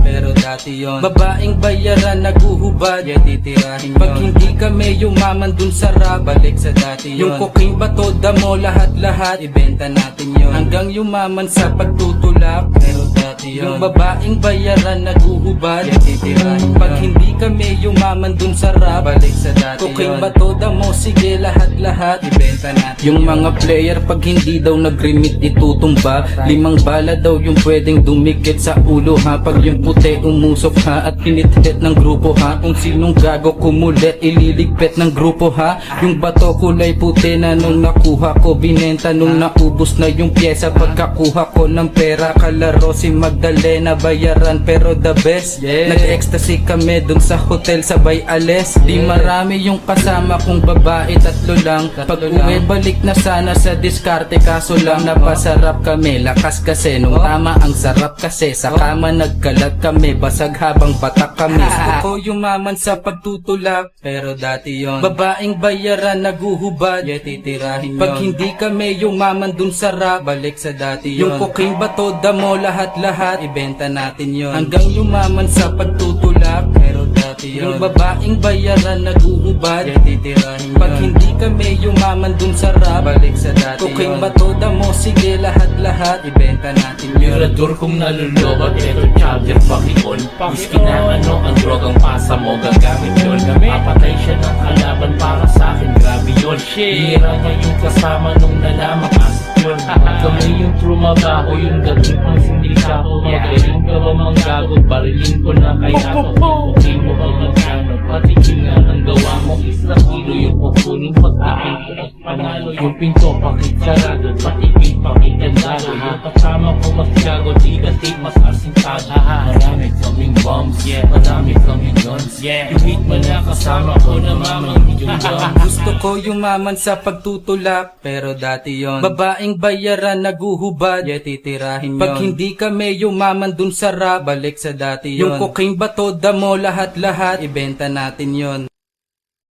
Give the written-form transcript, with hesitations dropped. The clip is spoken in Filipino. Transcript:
pero dati yon. Babaeng bayaran naguhubad, yeah titirahin yun. Pag hindi kami yumaman dun sa rap, balik sa dati yun. Yung cocaine bato, damo, lahat-lahat, ibenta natin yun. Hanggang yumaman sa pagtutulak, pero dati yun. Yung babaeng bayaran naguhubad, yeah titirahin yun. Pag hindi kami yumaman dun sa rap, balik sa dati yun. Cocaine bato, damo, sige lahat-lahat, ibenta natin yung yun. Mga player pag hindi daw nag-remit itutumba, 5 bala daw yung pwedeng dumikit sa ulo ha. Pag yung puti umusok ha at pinithit ng grupo ha, kung sinong gago kumulit ililigpit ng grupo ha. Yung bato kulay puti na nung nakuha ko, binenta nung naubos na yung pyesa. Pagkakuha ko ng pera, kalaro si Magdalena, bayaran pero the best, yeah. Nag-ecstasy kami dun sa hotel sabay alis, yeah. Di marami yung kasama kong babae, 3 lang. Pag uwi balik na sana sa diskarte, kaso lang napasarap kami. Lakas kasi nung tama ang sarap kasi sa kama nagkalat kami, basag habang batak kami. Gusto ko yumaman sa pagtutulak, pero dati yon. Babaeng bayaran naguhubad, yeah titirahin yun. Pag hindi kami yumaman dun sa rap, balik sa dati yon. Yung cocaine bato, damo, lahat-lahat, ibenta natin yon. Hanggang yumaman sa pagtutulak, pero dati yon. Yung babaeng bayaran naguhubad, yeah titirahin yun. Pag hindi kami yumaman dun sa rap, balik sa dati yon. Cocaine bato, damo, sige lahat-lahat, ibenta natin yun. Mirador kong nalulobot, eto charger paki-on. Whiskey na ano, ang drogang pasa mo, gagamit yun. Papatay siya ng kalaban para sa akin, grabe yun. Hira niya yung kasama nung nalaman asit yun. Kami yung trumabaho, yung dating pang sindikato. Magaling ka ba manggago, barilin ko na kaya to. Okay mo ba magkano, patikin nga ng gawa mo. 1 kilo yung kukunin, pagtikin ko at panalo. Yung pinto, pakitsarado, patikin, pakikandalo. Yung kasama ko mas gago, di kasi mas asintado. Marami kaming bombs, yeah. Marami kaming guns, yeah. Yung hit man na kasama ko na mamang yung gun. Gusto ko yumaman sa pagtutulak, pero dati yon. Babaeng bayaran naguhubad, yeah titirahin yun. Pag hindi kami yumaman dun sa rap, balik sa dati yon. Yung cocaine bato, damo, lahat-lahat, ibenta natin yon.